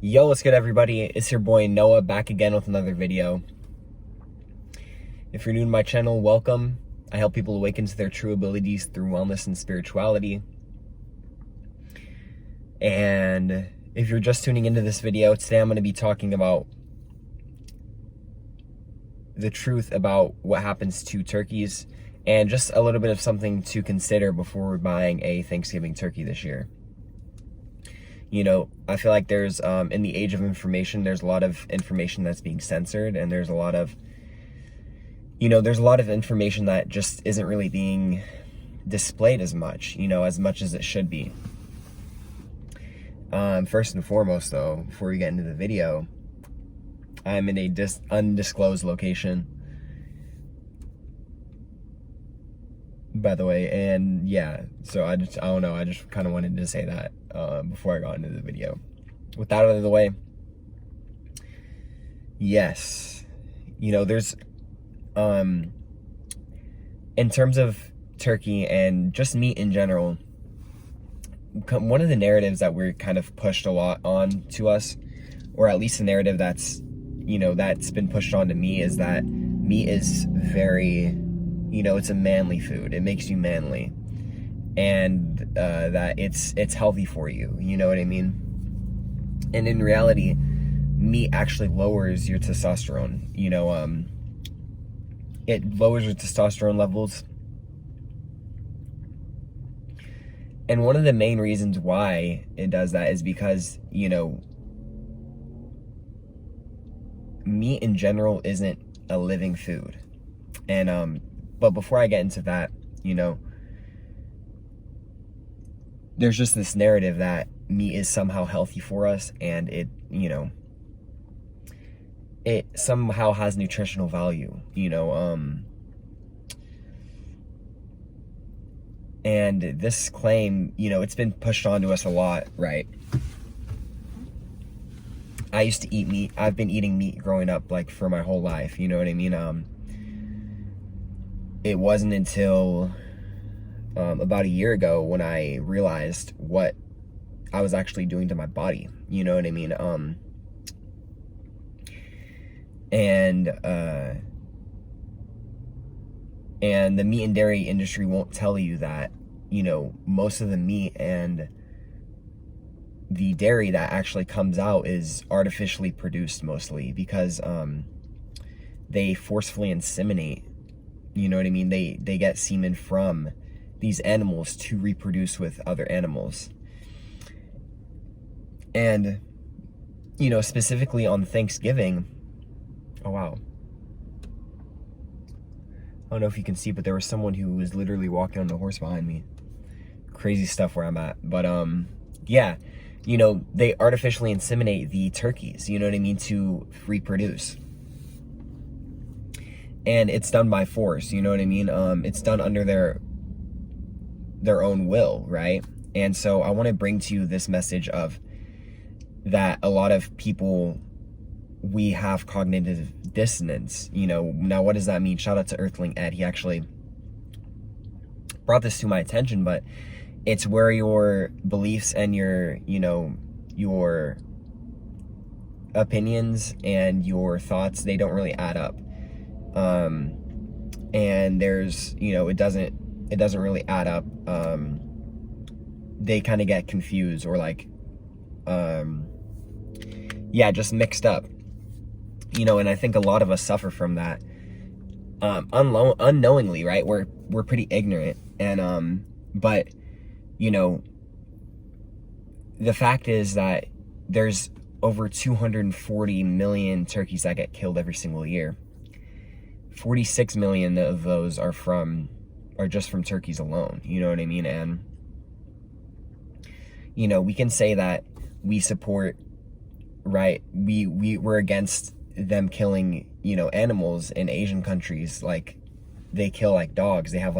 Yo, what's good, everybody? It's your boy Noah back again with another video. If you're new to my channel, welcome. I help people awaken to their true abilities through wellness and spirituality. And if you're just tuning into this video, today I'm going to be talking about the truth about what happens to turkeys and just a little bit of something to consider before we're buying a Thanksgiving turkey this year. You know, I feel like there's, in the age of information, there's a lot of information that's being censored, and there's a lot of information that just isn't really being displayed as much as it should be. First and foremost, though, before we get into the video, I'm in a undisclosed location, by the way, and yeah, so I don't know, I just kind of wanted to say that before I got into the video. With that out of the way, yes, there's in terms of turkey and just meat in general, one of the narratives that we're kind of pushed a lot on to us, or at least the narrative that's been pushed on to me, is that meat is very, it's a manly food. It makes you manly, and that it's healthy for you. You know what I mean? And in reality, meat actually lowers your testosterone. It lowers your testosterone levels. And one of the main reasons why it does that is because, meat in general isn't a living food. And, but before I get into that, there's just this narrative that meat is somehow healthy for us, and it somehow has nutritional value, and this claim, it's been pushed onto us a lot, right? I used to eat meat. I've been eating meat growing up, like, for my whole life, you know what I mean? It wasn't until about a year ago when I realized what I was actually doing to my body, you know what I mean? And the meat and dairy industry won't tell you that, most of the meat and the dairy that actually comes out is artificially produced, mostly because they forcefully inseminate, you know what I mean? They get semen from these animals to reproduce with other animals. And, specifically on Thanksgiving, oh wow, I don't know if you can see, but there was someone who was literally walking on the horse behind me. Crazy stuff where I'm at. But yeah, they artificially inseminate the turkeys, you know what I mean, to reproduce. And it's done by force, you know what I mean? It's done under their own will, right? And so I want to bring to you this message of that a lot of people, we have cognitive dissonance, Now, what does that mean? Shout out to Earthling Ed. He actually brought this to my attention, but it's where your beliefs and your opinions and your thoughts, they don't really add up. And there's, it doesn't really add up. They kind of get confused, or like, yeah, just mixed up, and I think a lot of us suffer from that, unknowingly, right? We're pretty ignorant, and, but, the fact is that there's over 240 million turkeys that get killed every single year. 46 million of those are just from turkeys alone, you know what I mean? And, we can say that we support, right? We're against them killing, animals in Asian countries. Like, they kill like dogs. They have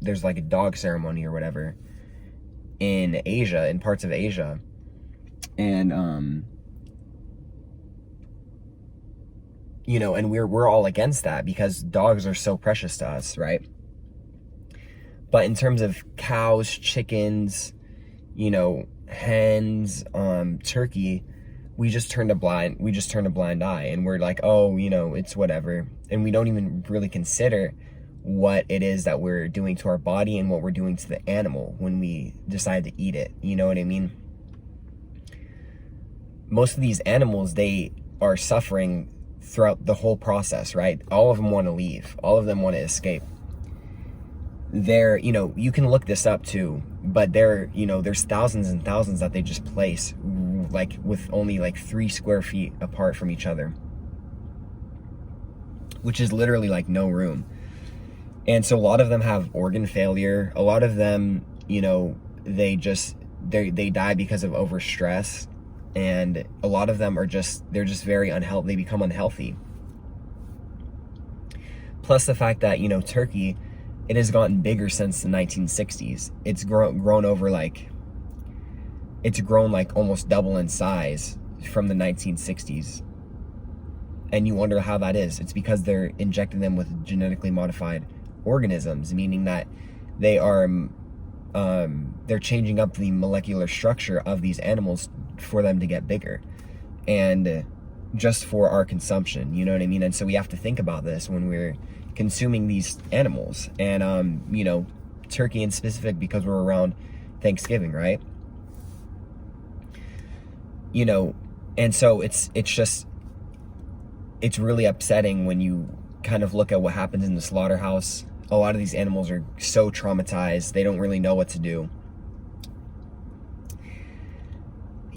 there's like a dog ceremony or whatever in Asia, in parts of Asia. And, and we're all against that because dogs are so precious to us, right? But in terms of cows, chickens, hens, turkey, we just turn a blind eye, and we're like, oh, it's whatever. And we don't even really consider what it is that we're doing to our body and what we're doing to the animal when we decide to eat it. You know what I mean? Most of these animals, they are suffering throughout the whole process, right? All of them want to leave. All of them want to escape. You can look this up too, but there's thousands and thousands that they just place, like with only like 3 square feet apart from each other, which is literally like no room. And so a lot of them have organ failure. A lot of them, they die because of overstress. And a lot of them they're just very unhealthy. They become unhealthy. Plus the fact that, turkey, it has gotten bigger since the 1960s. It's grown like almost double in size from the 1960s. And you wonder how that is. It's because they're injecting them with genetically modified organisms, meaning that they're changing up the molecular structure of these animals for them to get bigger, and just for our consumption, you know what I mean? And so we have to think about this when we're consuming these animals. And turkey in specific, because we're around Thanksgiving, right? And so it's really upsetting when you kind of look at what happens in the slaughterhouse. A lot of these animals are so traumatized, they don't really know what to do.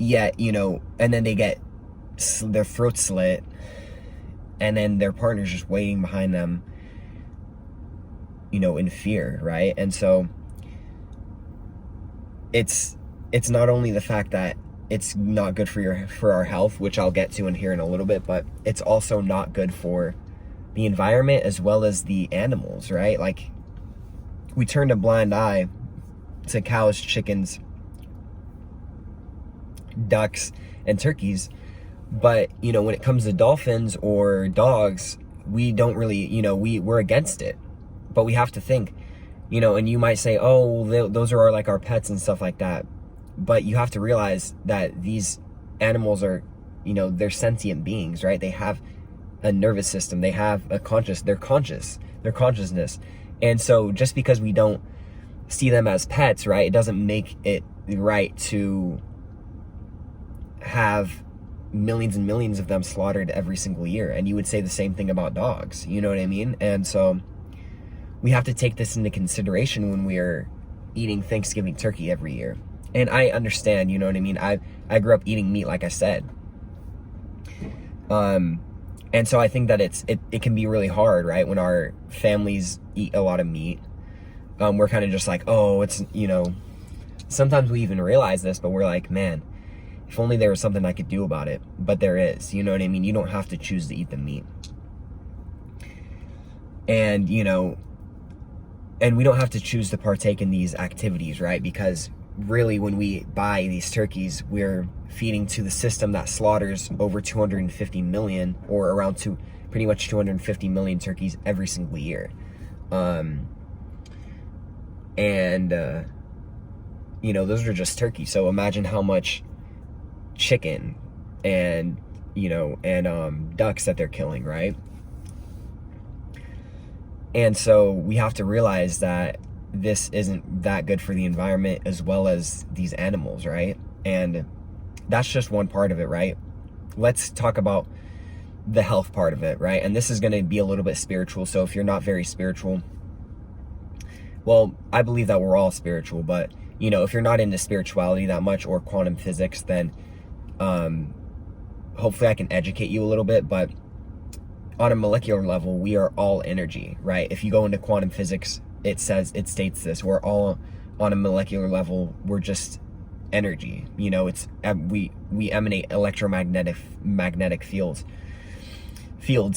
Yet, and then they get their throats slit, and then their partner's just waiting behind them, in fear, right? And so it's not only the fact that it's not good for our health, which I'll get to in here in a little bit, but it's also not good for the environment as well as the animals, right? Like, we turned a blind eye to cows, chickens, ducks, and turkeys, but when it comes to dolphins or dogs, we don't really, we're against it. But we have to think, and you might say, oh, those are our pets and stuff like that. But you have to realize that these animals are, they're sentient beings, right? They have a nervous system. They have their consciousness. And so just because we don't see them as pets, right, it doesn't make it right to have millions and millions of them slaughtered every single year. And you would say the same thing about dogs, you know what I mean? And so we have to take this into consideration when we are eating Thanksgiving turkey every year. And I understand, you know what I mean? I grew up eating meat, like I said. And so I think that it can be really hard, right? When our families eat a lot of meat, we're kind of just like, oh, it's, sometimes we even realize this, but we're like, man, if only there was something I could do about it. But there is, you know what I mean? You don't have to choose to eat the meat. And, and we don't have to choose to partake in these activities, right? Because really, when we buy these turkeys, we're feeding to the system that slaughters over 250 million, or around pretty much 250 million turkeys every single year. Those are just turkey. So imagine how much chicken and ducks that they're killing, right? And so we have to realize that this isn't that good for the environment as well as these animals, right? And that's just one part of it, right? Let's talk about the health part of it, right? And this is going to be a little bit spiritual. So if you're not very spiritual, well, I believe that we're all spiritual, but if you're not into spirituality that much, or quantum physics, then hopefully I can educate you a little bit. But on a molecular level, we are all energy, right? If you go into quantum physics, it states this: we're all on a molecular level, we're just energy. We emanate magnetic fields,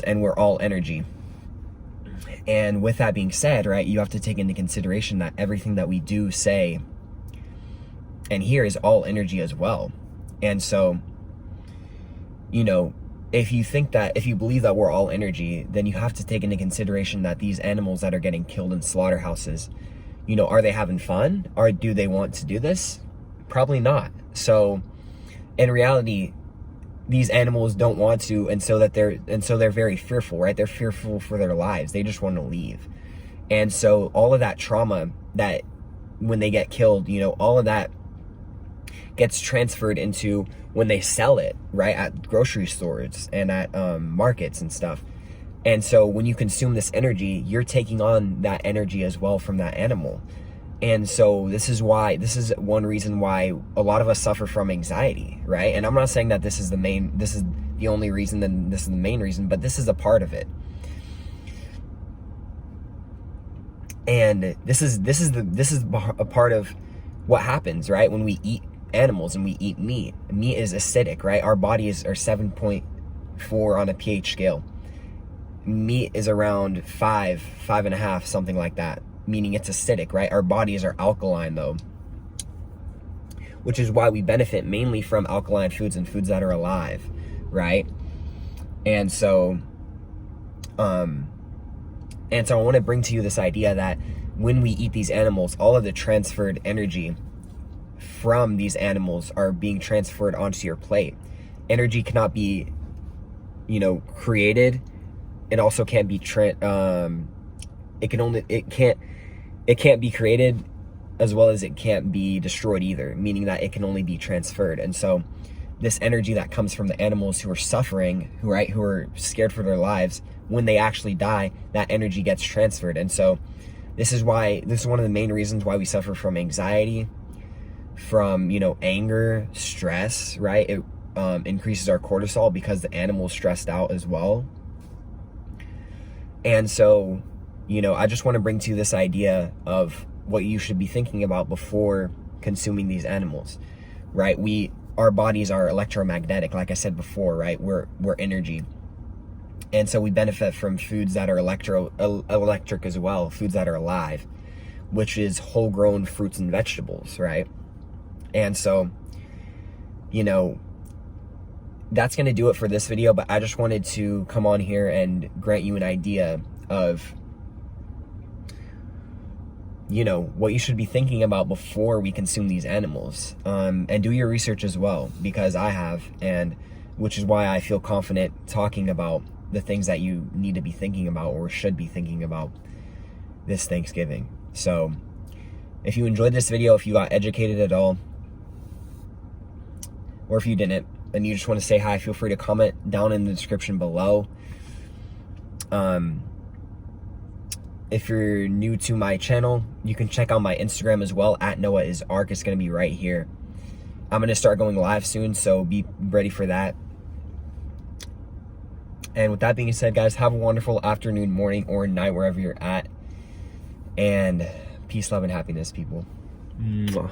and we're all energy. And with that being said, right, you have to take into consideration that everything that we do, say, and hear is all energy as well. And so, if you believe that we're all energy, then you have to take into consideration that these animals that are getting killed in slaughterhouses, are they having fun? Or do they want to do this? Probably not. So in reality, these animals don't want to, and so they're very fearful, right? They're fearful for their lives. They just want to leave. And so all of that trauma that when they get killed, you know, all of that gets transferred into when they sell it, right, at grocery stores and at markets and stuff. And so when you consume this energy, you're taking on that energy as well from that animal. And so this is one reason why a lot of us suffer from anxiety, right? And I'm not saying that this is the only reason, then this is the main reason, but this is a part of it. And this is a part of what happens, right? When we eat animals and we eat meat. Meat is acidic, right? Our bodies are 7.4 on a pH scale. Meat is around 5.5, something like that, meaning it's acidic, right? Our bodies are alkaline though, which is why we benefit mainly from alkaline foods and foods that are alive, right? And so I want to bring to you this idea that when we eat these animals, all of the transferred energy from these animals are being transferred onto your plate. Energy cannot be, you know, created. It also can't be it can't be created, as well as it can't be destroyed either, meaning that it can only be transferred. And so this energy that comes from the animals who are suffering, who are scared for their lives, when they actually die, that energy gets transferred. And so this is one of the main reasons why we suffer from anxiety, from, you know, anger, stress, right? It increases our cortisol because the animal's stressed out as well. And so, you know, I just want to bring to you this idea of what you should be thinking about before consuming these animals, right? Our bodies are electromagnetic, like I said before, right? We're energy. And so we benefit from foods that are electric as well, foods that are alive, which is whole grown fruits and vegetables, right? And so, you know, that's going to do it for this video, but I just wanted to come on here and grant you an idea of, you know, what you should be thinking about before we consume these animals. And do your research as well, because I have, and which is why I feel confident talking about the things that you need to be thinking about or should be thinking about this Thanksgiving. So if you enjoyed this video, if you got educated at all, or if you didn't, and you just want to say hi, feel free to comment down in the description below. If you're new to my channel, you can check out my Instagram as well, at NoahIsArk. It's going to be right here. I'm going to start going live soon, so be ready for that. And with that being said, guys, have a wonderful afternoon, morning, or night, wherever you're at. And peace, love, and happiness, people. Mwah.